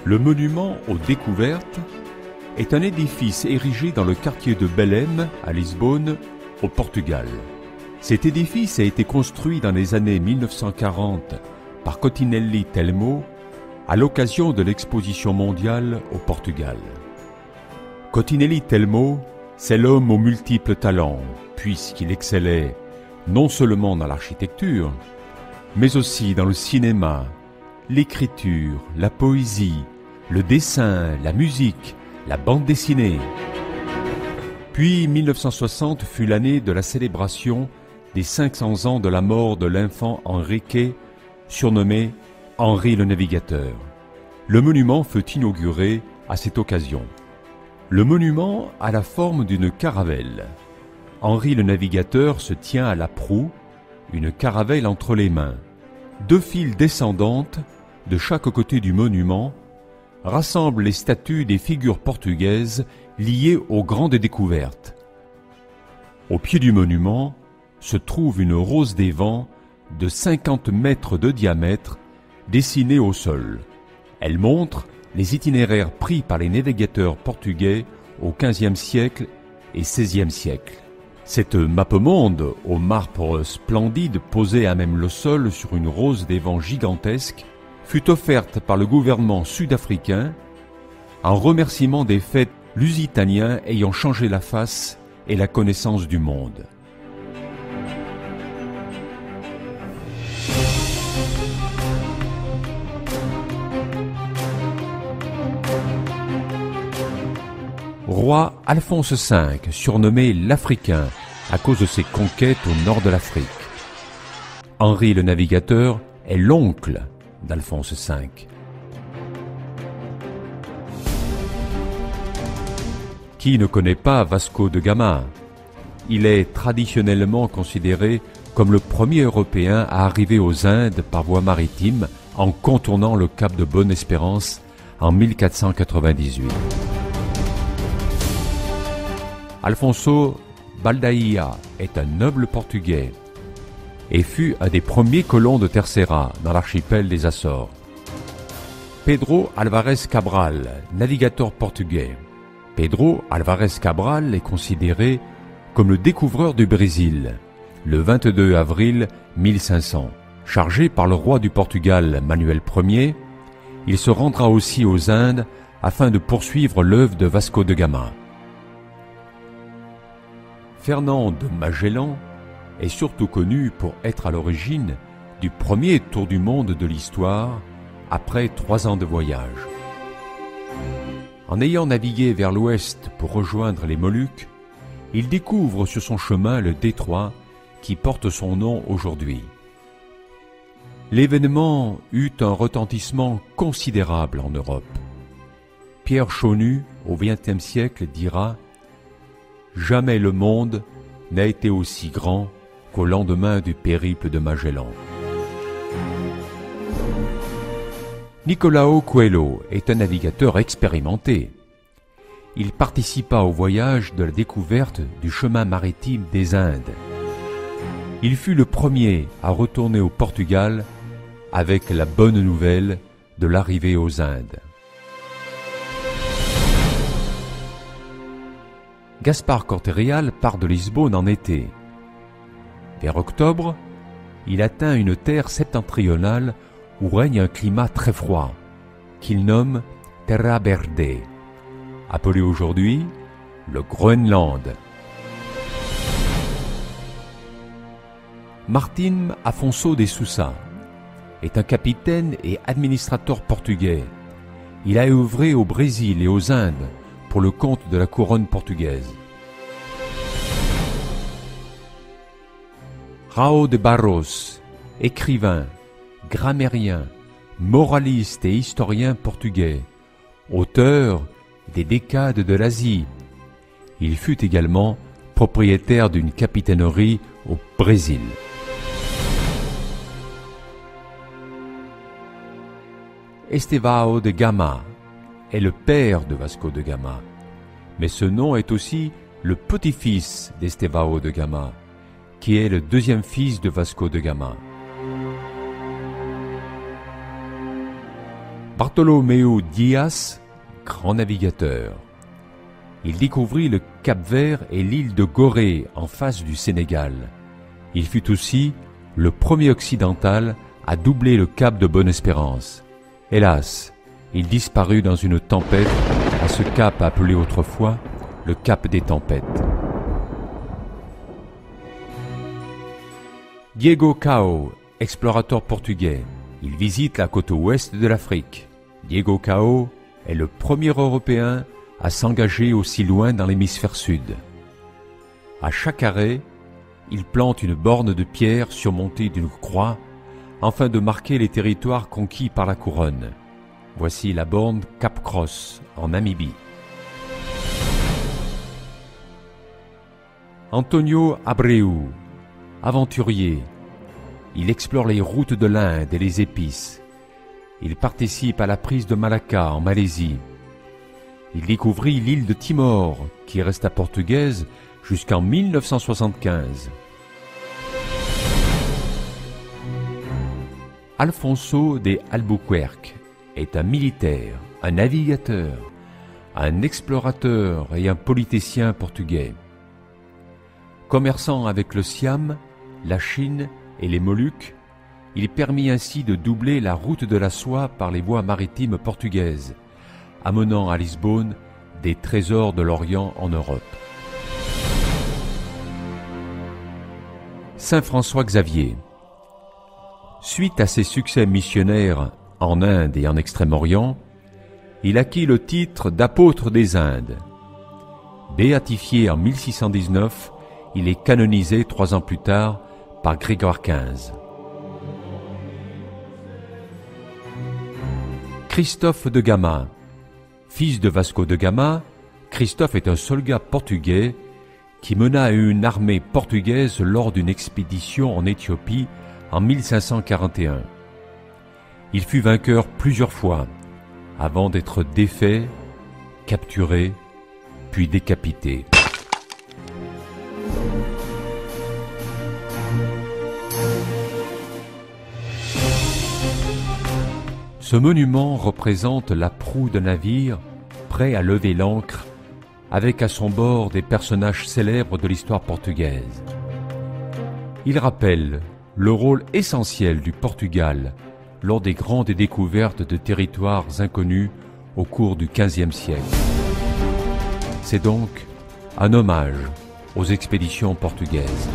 Le monument aux découvertes est un édifice érigé dans le quartier de Belém, à Lisbonne, au Portugal. Cet édifice a été construit dans les années 1940 par Cotinelli Telmo à l'occasion de l'exposition mondiale au Portugal. Cotinelli Telmo, c'est l'homme aux multiples talents, puisqu'il excellait non seulement dans l'architecture, mais aussi dans le cinéma, l'écriture, la poésie, le dessin, la musique, la bande dessinée. Puis 1960 fut l'année de la célébration des 500 ans de la mort de l'infant Henrique, surnommé Henri le Navigateur. Le monument fut inauguré à cette occasion. Le monument a la forme d'une caravelle. Henri le Navigateur se tient à la proue, une caravelle entre les mains. Deux files descendantes, de chaque côté du monument, rassemblent les statues des figures portugaises liées aux grandes découvertes. Au pied du monument se trouve une rose des vents de 50 mètres de diamètre dessinée au sol. Elle montre les itinéraires pris par les navigateurs portugais au XVe siècle et XVIe siècle. Cette mappemonde au marbre splendide posée à même le sol sur une rose des vents gigantesque fut offerte par le gouvernement sud-africain en remerciement des faits lusitaniens ayant changé la face et la connaissance du monde. Roi Alphonse V, surnommé l'Africain à cause de ses conquêtes au nord de l'Afrique. Henri le Navigateur est l'oncle d'Alphonse V. Qui ne connaît pas Vasco de Gama? Il est traditionnellement considéré comme le premier Européen à arriver aux Indes par voie maritime en contournant le cap de Bonne-Espérance en 1498. Alfonso Baldaia est un noble portugais et fut un des premiers colons de Terceira dans l'archipel des Açores. Pedro Álvares Cabral, navigateur portugais. Pedro Álvares Cabral est considéré comme le découvreur du Brésil, le 22 avril 1500. Chargé par le roi du Portugal Manuel Ier, il se rendra aussi aux Indes afin de poursuivre l'œuvre de Vasco de Gama. Fernand de Magellan est surtout connu pour être à l'origine du premier tour du monde de l'histoire après 3 ans de voyage. En ayant navigué vers l'ouest pour rejoindre les Moluques, il découvre sur son chemin le détroit qui porte son nom aujourd'hui. L'événement eut un retentissement considérable en Europe. Pierre Chaunu, au XXe siècle, dira « Jamais le monde n'a été aussi grand qu'au lendemain du périple de Magellan. » Nicolao Coelho est un navigateur expérimenté. Il participa au voyage de la découverte du chemin maritime des Indes. Il fut le premier à retourner au Portugal avec la bonne nouvelle de l'arrivée aux Indes. Gaspar Corte-Real part de Lisbonne en été. Vers octobre, il atteint une terre septentrionale où règne un climat très froid, qu'il nomme Terra Verde, appelé aujourd'hui le Groenland. Martim Afonso de Sousa est un capitaine et administrateur portugais. Il a œuvré au Brésil et aux Indes pour le compte de la couronne portugaise. Raul de Barros, écrivain, grammairien, moraliste et historien portugais, auteur des Décades de l'Asie. Il fut également propriétaire d'une capitainerie au Brésil. Estevão de Gama est le père de Vasco de Gama, mais ce nom est aussi le petit-fils d'Estevão de Gama, qui est le deuxième fils de Vasco de Gama. Bartolomeu Dias, grand navigateur. Il découvrit le Cap-Vert et l'île de Gorée en face du Sénégal. Il fut aussi le premier occidental à doubler le cap de Bonne-Espérance. Hélas, il disparut dans une tempête à ce cap appelé autrefois le Cap des Tempêtes. Diego Cao, explorateur portugais. Il visite la côte ouest de l'Afrique. Diego Cao est le premier Européen à s'engager aussi loin dans l'hémisphère sud. À chaque arrêt, il plante une borne de pierre surmontée d'une croix afin de marquer les territoires conquis par la couronne. Voici la borne Cap Cross en Namibie. Antonio Abreu, aventurier. Il explore les routes de l'Inde et les épices. Il participe à la prise de Malacca en Malaisie. Il découvrit l'île de Timor, qui resta portugaise jusqu'en 1975. Alfonso de Albuquerque est un militaire, un navigateur, un explorateur et un politicien portugais. Commerçant avec le Siam, la Chine et les Moluques, il permit ainsi de doubler la route de la soie par les voies maritimes portugaises, amenant à Lisbonne des trésors de l'Orient en Europe. Saint François Xavier. Suite à ses succès missionnaires en Inde et en Extrême-Orient, il acquit le titre d'apôtre des Indes. Béatifié en 1619, il est canonisé 3 ans plus tard par Grégoire XV. Christophe de Gama. Fils de Vasco de Gama, Christophe est un soldat portugais qui mena une armée portugaise lors d'une expédition en Éthiopie en 1541. Il fut vainqueur plusieurs fois, avant d'être défait, capturé, puis décapité. Ce monument représente la proue d'un navire prêt à lever l'ancre, avec à son bord des personnages célèbres de l'histoire portugaise. Il rappelle le rôle essentiel du Portugal lors des grandes découvertes de territoires inconnus au cours du XVe siècle. C'est donc un hommage aux expéditions portugaises.